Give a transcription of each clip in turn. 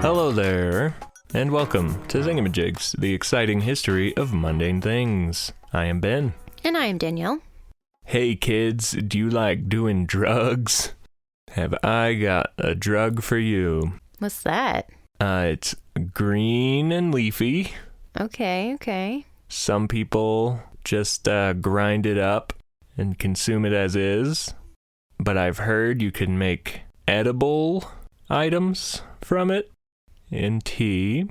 Hello there, and welcome to Thingamajigs, the exciting history of mundane things. I am Ben. And I am Danielle. Hey kids, do you like doing drugs? Have I got a drug for you? What's that? It's green and leafy. Okay. Some people just grind it up and consume it as is. But I've heard you can make edible items from it in tea.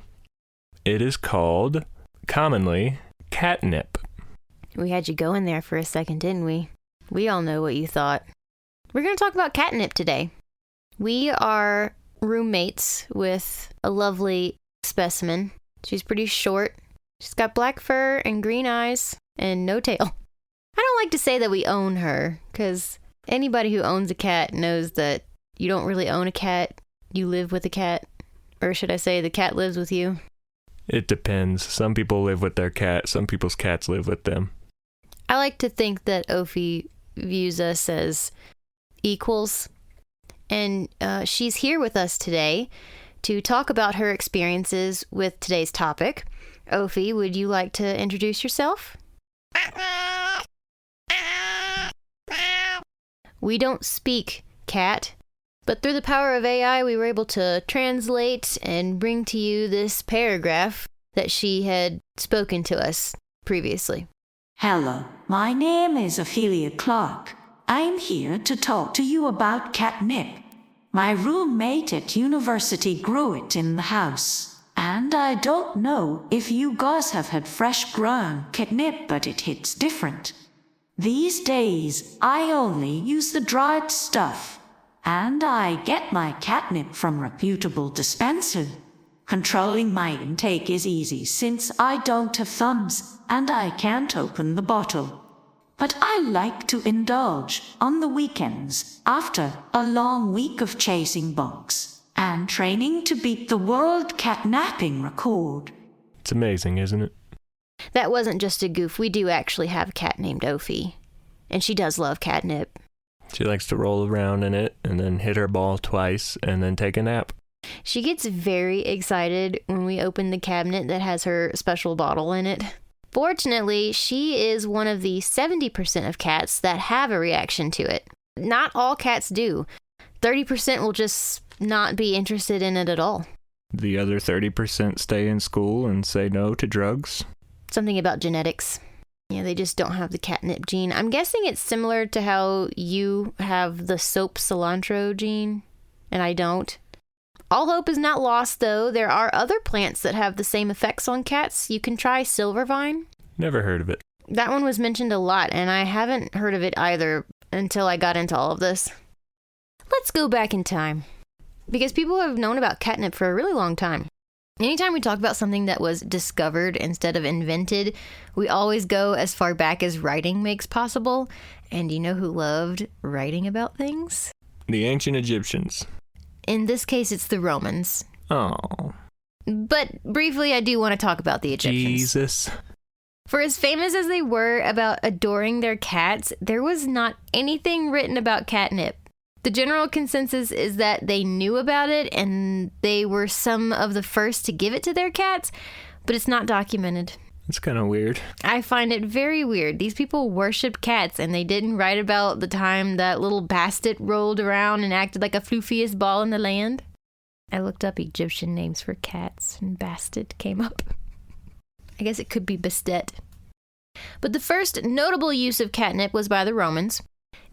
It is called, commonly, catnip. We had you go in there for a second, didn't we? We all know what you thought. We're going to talk about catnip today. We are roommates with a lovely specimen. She's pretty short. She's got black fur and green eyes and no tail. I don't like to say that we own her, because anybody who owns a cat knows that you don't really own a cat. You live with a cat. Or should I say the cat lives with you? It depends. Some people live with their cat. Some people's cats live with them. I like to think that Ophi views us as equals. And she's here with us today to talk about her experiences with today's topic. Ophi, would you like to introduce yourself? We don't speak cat, but through the power of AI, we were able to translate and bring to you this paragraph that she had spoken to us previously. Hello, my name is Ophelia Clark. I'm here to talk to you about catnip. My roommate at university grew it in the house. And I don't know if you guys have had fresh grown catnip, but it hits different. These days, I only use the dried stuff. And I get my catnip from reputable dispensers. Controlling my intake is easy since I don't have thumbs and I can't open the bottle. But I like to indulge on the weekends after a long week of chasing bugs and training to beat the world catnapping record. It's amazing, isn't it? That wasn't just a goof. We do actually have a cat named Ophi, and she does love catnip. She likes to roll around in it and then hit her ball twice and then take a nap. She gets very excited when we open the cabinet that has her special bottle in it. Fortunately, she is one of the 70% of cats that have a reaction to it. Not all cats do. 30% will just not be interested in it at all. The other 30% stay in school and say no to drugs. Something about genetics. Yeah, they just don't have the catnip gene. I'm guessing it's similar to how you have the soap cilantro gene, and I don't. All hope is not lost, though. There are other plants that have the same effects on cats. You can try silvervine. Never heard of it. That one was mentioned a lot, and I haven't heard of it either until I got into all of this. Let's go back in time, because people have known about catnip for a really long time. Anytime we talk about something that was discovered instead of invented, we always go as far back as writing makes possible. And you know who loved writing about things? The ancient Egyptians. In this case, it's the Romans. Oh. But briefly, I do want to talk about the Egyptians. Jesus. For as famous as they were about adoring their cats, there was not anything written about catnip. The general consensus is that they knew about it and they were some of the first to give it to their cats, but it's not documented. It's kind of weird. I find it very weird. These people worshipped cats and they didn't write about the time that little Bastet rolled around and acted like a floofiest ball in the land. I looked up Egyptian names for cats and Bastet came up. I guess it could be Bastet. But the first notable use of catnip was by the Romans.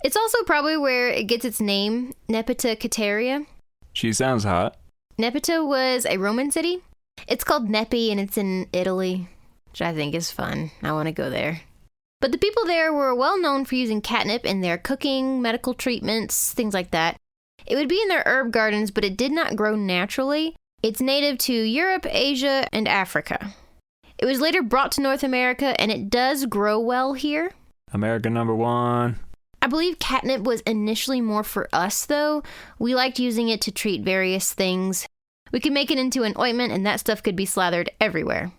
It's also probably where it gets its name, Nepeta Cateria. She sounds hot. Nepeta was a Roman city. It's called Nepi and it's in Italy, which I think is fun. I want to go there. But the people there were well known for using catnip in their cooking, medical treatments, things like that. It would be in their herb gardens, but it did not grow naturally. It's native to Europe, Asia, and Africa. It was later brought to North America, and it does grow well here. America #1. I believe catnip was initially more for us, though. We liked using it to treat various things. We could make it into an ointment, and that stuff could be slathered everywhere.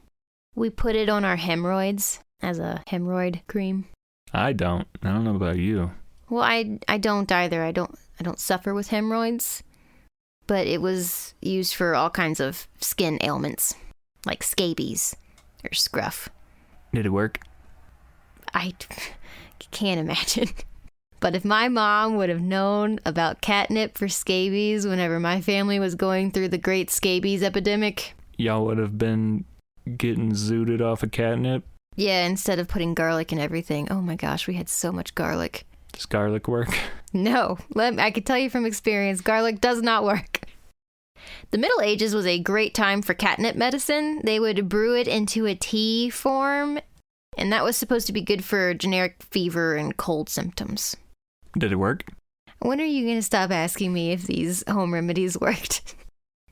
We put it on our hemorrhoids as a hemorrhoid cream. I don't know about you. Well, I don't either. I don't suffer with hemorrhoids. but it was used for all kinds of skin ailments, like scabies or scruff. Did it work? I can't imagine. But if my mom would have known about catnip for scabies whenever my family was going through the great scabies epidemic. Y'all would have been getting zooted off of catnip? Yeah, instead of putting garlic in everything. Oh my gosh, we had so much garlic. Does garlic work? No, I can tell you from experience, garlic does not work. The Middle Ages was a great time for catnip medicine. They would brew it into a tea form, and that was supposed to be good for generic fever and cold symptoms. Did it work? When are you going to stop asking me if these home remedies worked?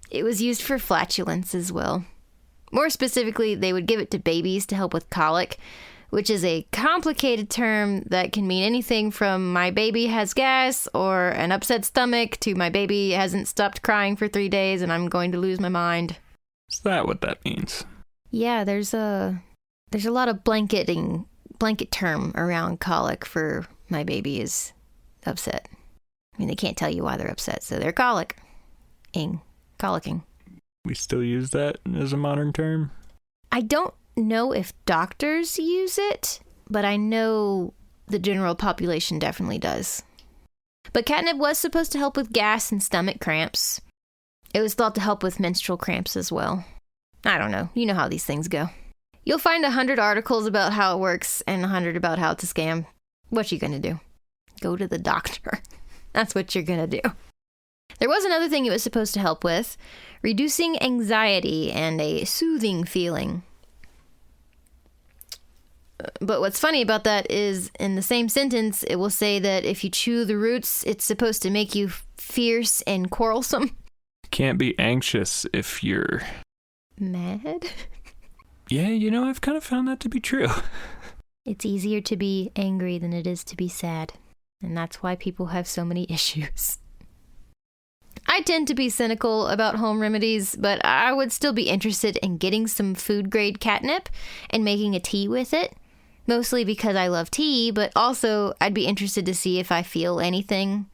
It was used for flatulence as well. More specifically, they would give it to babies to help with colic, which is a complicated term that can mean anything from my baby has gas or an upset stomach to my baby hasn't stopped crying for 3 days and I'm going to lose my mind. Is that what that means? Yeah, there's a lot of blanket term around colic for my baby is upset. I mean, they can't tell you why they're upset, so they're colicking. We still use that as a modern term? I don't know if doctors use it, but I know the general population definitely does. But catnip was supposed to help with gas and stomach cramps. It was thought to help with menstrual cramps as well. I don't know. You know how these things go. You'll find 100 articles about how it works and 100 about how it's a scam. What you gonna do? Go to the doctor. That's what you're gonna do. There was another thing it was supposed to help with, reducing anxiety and a soothing feeling. But what's funny about that is in the same sentence, it will say that if you chew the roots, it's supposed to make you fierce and quarrelsome. Can't be anxious if you're... mad? Yeah, I've kind of found that to be true. It's easier to be angry than it is to be sad. And that's why people have so many issues. I tend to be cynical about home remedies, but I would still be interested in getting some food-grade catnip and making a tea with it. Mostly because I love tea, but also I'd be interested to see if I feel anything.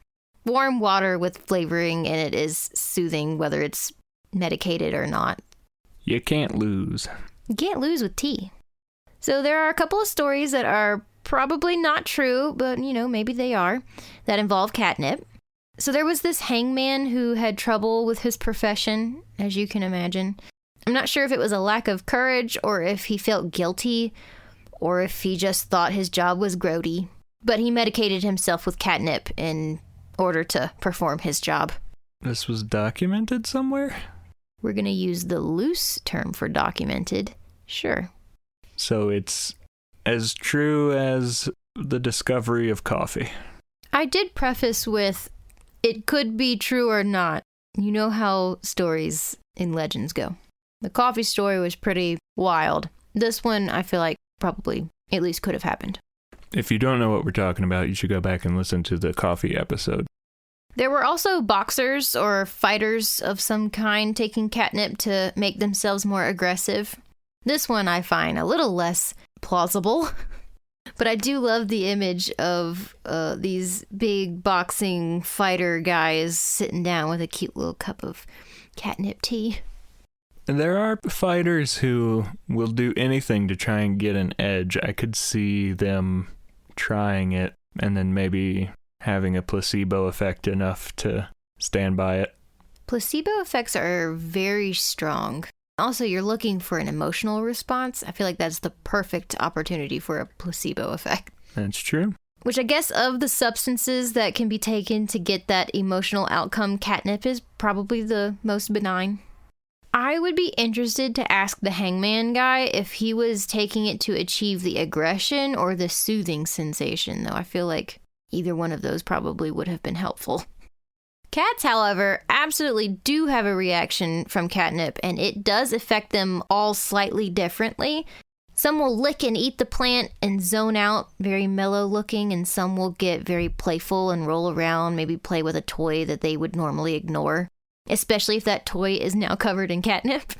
Warm water with flavoring in it is soothing, whether it's medicated or not. You can't lose. You can't lose with tea. So there are a couple of stories that are probably not true, but, maybe they are, that involve catnip. So there was this hangman who had trouble with his profession, as you can imagine. I'm not sure if it was a lack of courage or if he felt guilty or if he just thought his job was grody. But he medicated himself with catnip in order to perform his job. This was documented somewhere? We're going to use the loose term for documented. Sure. So it's as true as the discovery of coffee. I did preface with, it could be true or not. You know how stories and legends go. The coffee story was pretty wild. This one, I feel like, probably at least could have happened. If you don't know what we're talking about, you should go back and listen to the coffee episode. There were also boxers or fighters of some kind taking catnip to make themselves more aggressive. This one I find a little less plausible, but I do love the image of these big boxing fighter guys sitting down with a cute little cup of catnip tea. There are fighters who will do anything to try and get an edge. I could see them trying it and then maybe having a placebo effect enough to stand by it. Placebo effects are very strong. Also, you're looking for an emotional response. I feel like that's the perfect opportunity for a placebo effect. That's true. Which I guess of the substances that can be taken to get that emotional outcome, catnip is probably the most benign. I would be interested to ask the hangman guy if he was taking it to achieve the aggression or the soothing sensation, though I feel like either one of those probably would have been helpful. Cats, however, absolutely do have a reaction from catnip, and it does affect them all slightly differently. Some will lick and eat the plant and zone out, very mellow looking, and some will get very playful and roll around, maybe play with a toy that they would normally ignore, especially if that toy is now covered in catnip.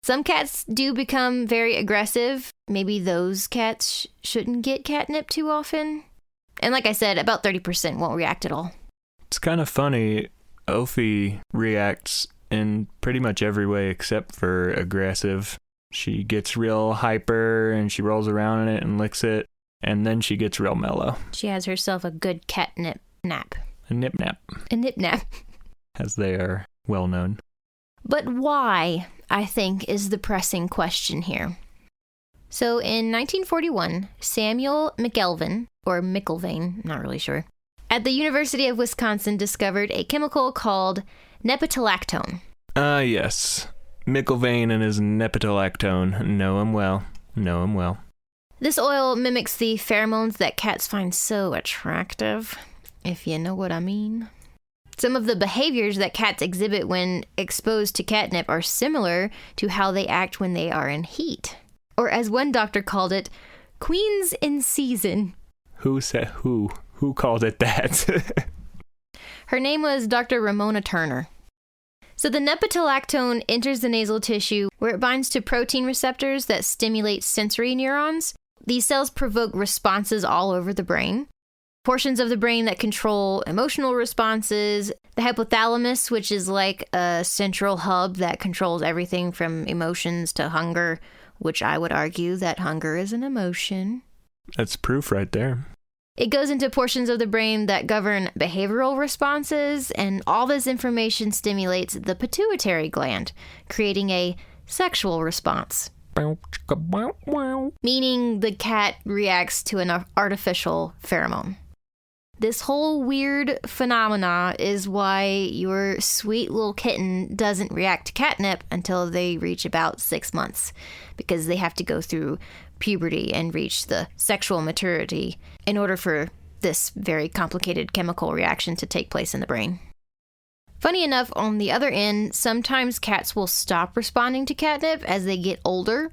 Some cats do become very aggressive. Maybe those cats shouldn't get catnip too often. And like I said, about 30% won't react at all. It's kind of funny. Ophi reacts in pretty much every way except for aggressive. She gets real hyper and she rolls around in it and licks it, and then she gets real mellow. She has herself a good catnip nap. A nip nap. A nip nap. As they are well known. But why, I think, is the pressing question here. So in 1941, Samuel McElvain, or McIlvain, not really sure, at the University of Wisconsin discovered a chemical called nepetalactone. Yes. McIlvain and his nepetalactone. Know him well. Know him well. This oil mimics the pheromones that cats find so attractive, if you know what I mean. Some of the behaviors that cats exhibit when exposed to catnip are similar to how they act when they are in heat. Or as one doctor called it, queens in season. Who said who? Who called it that? Her name was Dr. Ramona Turner. So the nepetalactone enters the nasal tissue where it binds to protein receptors that stimulate sensory neurons. These cells provoke responses all over the brain. Portions of the brain that control emotional responses, the hypothalamus, which is like a central hub that controls everything from emotions to hunger, which I would argue that hunger is an emotion. That's proof right there. It goes into portions of the brain that govern behavioral responses, and all this information stimulates the pituitary gland, creating a sexual response. Meaning the cat reacts to an artificial pheromone. This whole weird phenomena is why your sweet little kitten doesn't react to catnip until they reach about 6 months, because they have to go through puberty and reach the sexual maturity in order for this very complicated chemical reaction to take place in the brain. Funny enough, on the other end, sometimes cats will stop responding to catnip as they get older,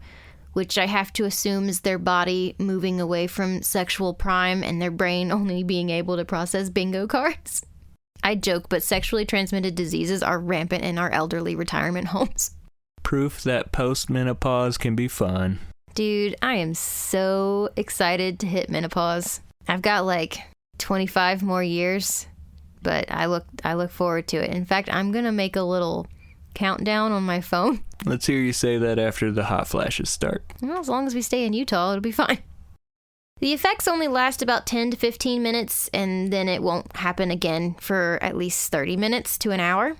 which I have to assume is their body moving away from sexual prime and their brain only being able to process bingo cards. I joke, but sexually transmitted diseases are rampant in our elderly retirement homes. Proof that post-menopause can be fun. Dude, I am so excited to hit menopause. I've got like 25 more years, but I look forward to it. In fact, I'm going to make a little countdown on my phone. Let's hear you say that after the hot flashes start. Well, as long as we stay in Utah, it'll be fine. The effects only last about 10 to 15 minutes, and then it won't happen again for at least 30 minutes to an hour.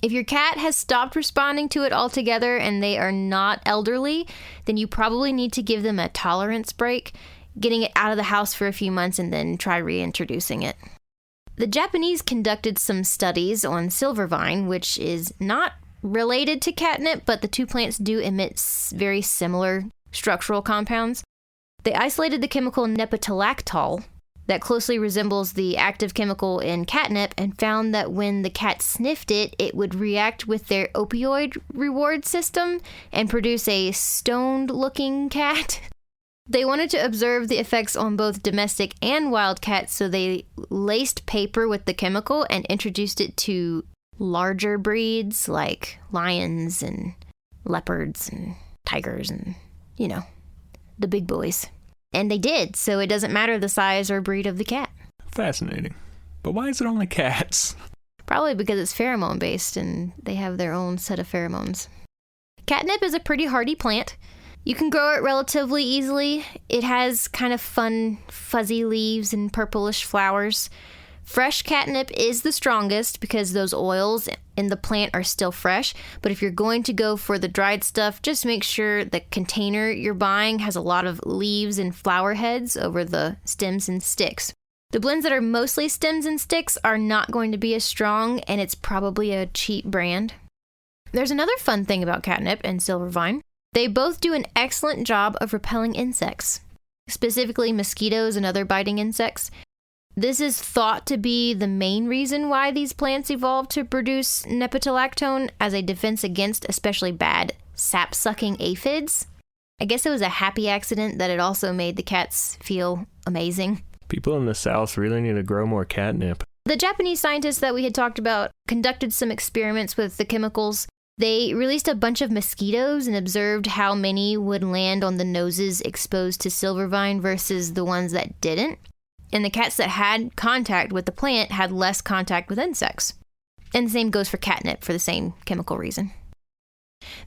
If your cat has stopped responding to it altogether and they are not elderly, then you probably need to give them a tolerance break, getting it out of the house for a few months and then try reintroducing it. The Japanese conducted some studies on silvervine, which is not related to catnip, but the two plants do emit very similar structural compounds. They isolated the chemical nepetalactol that closely resembles the active chemical in catnip and found that when the cat sniffed it, it would react with their opioid reward system and produce a stoned-looking cat. They wanted to observe the effects on both domestic and wild cats, so they laced paper with the chemical and introduced it to larger breeds like lions and leopards and tigers and, the big boys. And they did, so it doesn't matter the size or breed of the cat. Fascinating. But why is it only cats? Probably because it's pheromone based and they have their own set of pheromones. Catnip is a pretty hardy plant. You can grow it relatively easily. It has kind of fun, fuzzy leaves and purplish flowers. Fresh catnip is the strongest because those oils in the plant are still fresh. But if you're going to go for the dried stuff, just make sure the container you're buying has a lot of leaves and flower heads over the stems and sticks. The blends that are mostly stems and sticks are not going to be as strong, and it's probably a cheap brand. There's another fun thing about catnip and silvervine. They both do an excellent job of repelling insects, specifically mosquitoes and other biting insects. This is thought to be the main reason why these plants evolved to produce nepetalactone as a defense against especially bad sap-sucking aphids. I guess it was a happy accident that it also made the cats feel amazing. People in the South really need to grow more catnip. The Japanese scientists that we had talked about conducted some experiments with the chemicals. They released a bunch of mosquitoes and observed how many would land on the noses exposed to silvervine versus the ones that didn't. And the cats that had contact with the plant had less contact with insects. And the same goes for catnip for the same chemical reason.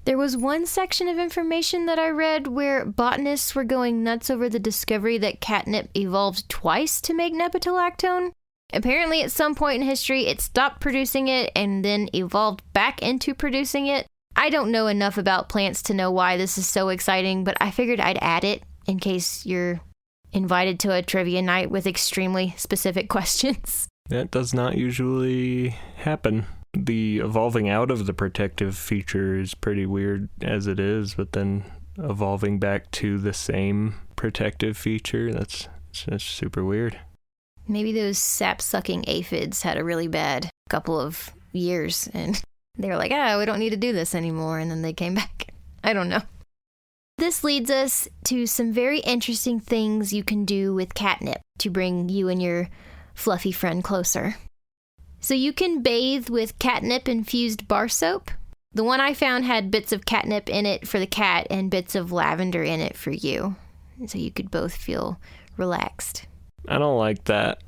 There was one section of information that I read where botanists were going nuts over the discovery that catnip evolved twice to make nepetalactone. Apparently, at some point in history, it stopped producing it and then evolved back into producing it. I don't know enough about plants to know why this is so exciting, but I figured I'd add it in case you're invited to a trivia night with extremely specific questions. That does not usually happen. The evolving out of the protective feature is pretty weird as it is, but then evolving back to the same protective feature, that's super weird. Maybe those sap-sucking aphids had a really bad couple of years, and they were like, we don't need to do this anymore, and then they came back. I don't know. This leads us to some very interesting things you can do with catnip to bring you and your fluffy friend closer. So you can bathe with catnip-infused bar soap. The one I found had bits of catnip in it for the cat and bits of lavender in it for you. So you could both feel relaxed. I don't like that.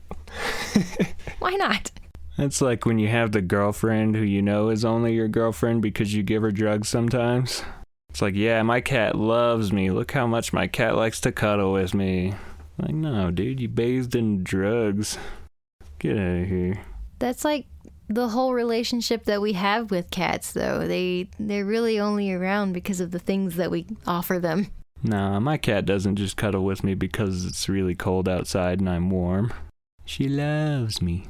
Why not? That's like when you have the girlfriend who you know is only your girlfriend because you give her drugs sometimes. It's like, yeah, my cat loves me. Look how much my cat likes to cuddle with me. Like, no, dude, you bathed in drugs. Get out of here. That's like the whole relationship that we have with cats, though. They're really only around because of the things that we offer them. Nah, my cat doesn't just cuddle with me because it's really cold outside and I'm warm. She loves me.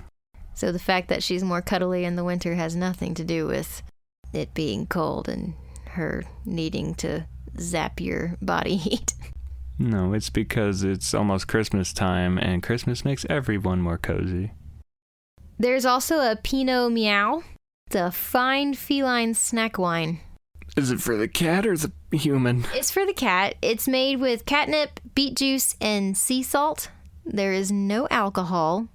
So the fact that she's more cuddly in the winter has nothing to do with it being cold and her needing to zap your body heat. No, it's because it's almost Christmas time and Christmas makes everyone more cozy. There's also a Pinot Meow. It's a fine feline snack wine. Is it for the cat or the human? It's for the cat. It's made with catnip, beet juice, and sea salt. There is no alcohol,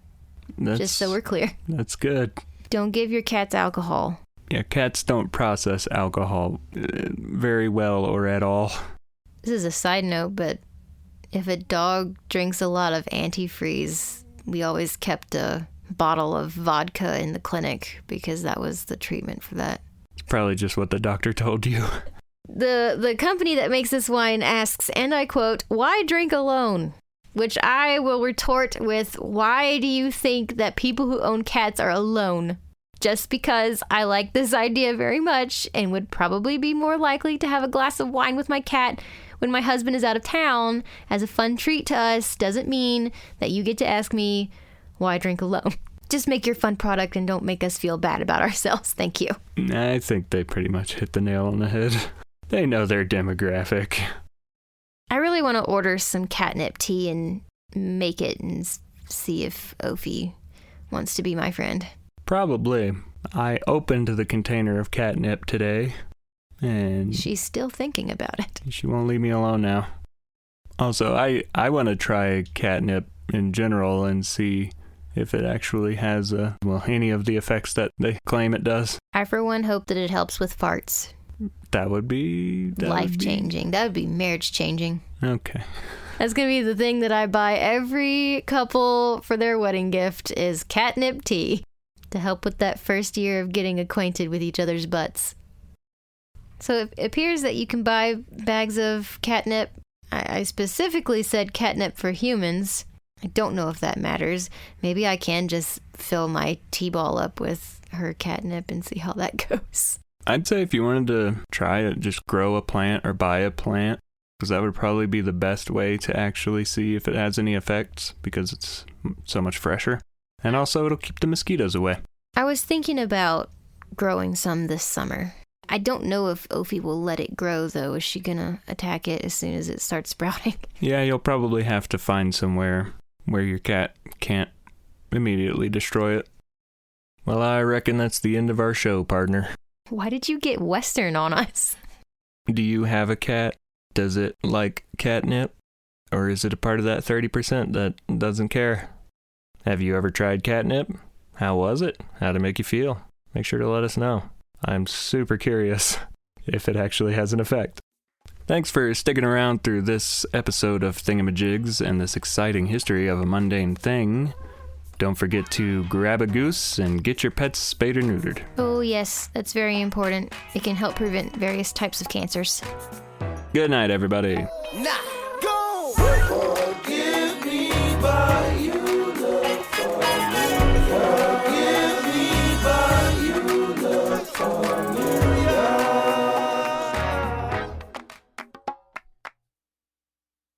just so we're clear. That's good. Don't give your cats alcohol. Yeah, cats don't process alcohol very well or at all. This is a side note, but if a dog drinks a lot of antifreeze, we always kept a bottle of vodka in the clinic because that was the treatment for that. It's probably just what the doctor told you. The company that makes this wine asks, and I quote, "Why drink alone?" Which I will retort with, why do you think that people who own cats are alone? Just because I like this idea very much and would probably be more likely to have a glass of wine with my cat when my husband is out of town as a fun treat to us doesn't mean that you get to ask me why I drink alone. Just make your fun product and don't make us feel bad about ourselves. Thank you. I think they pretty much hit the nail on the head. They know their demographic. I really want to order some catnip tea and make it and see if Ophi wants to be my friend. Probably. I opened the container of catnip today, and she's still thinking about it. She won't leave me alone now. Also, I want to try catnip in general and see if it actually has any of the effects that they claim it does. I, for one, hope that it helps with farts. That would be... life-changing. That would be marriage-changing. Okay. That's going to be the thing that I buy every couple for their wedding gift is catnip tea to help with that first year of getting acquainted with each other's butts. So it appears that you can buy bags of catnip. I specifically said catnip for humans. I don't know if that matters. Maybe I can just fill my tea-ball up with her catnip and see how that goes. I'd say if you wanted to try it, just grow a plant or buy a plant, because that would probably be the best way to actually see if it has any effects, because it's so much fresher. And also, it'll keep the mosquitoes away. I was thinking about growing some this summer. I don't know if Ophi will let it grow, though. Is she going to attack it as soon as it starts sprouting? Yeah, you'll probably have to find somewhere where your cat can't immediately destroy it. Well, I reckon that's the end of our show, partner. Why did you get Western on us? Do you have a cat? Does it like catnip? Or is it a part of that 30% that doesn't care? Have you ever tried catnip? How was it? How'd it make you feel? Make sure to let us know. I'm super curious if it actually has an effect. Thanks for sticking around through this episode of Thingamajigs and this exciting history of a mundane thing. Don't forget to grab a goose and get your pets spayed or neutered. Oh, yes, that's very important. It can help prevent various types of cancers. Good night, everybody. Nah.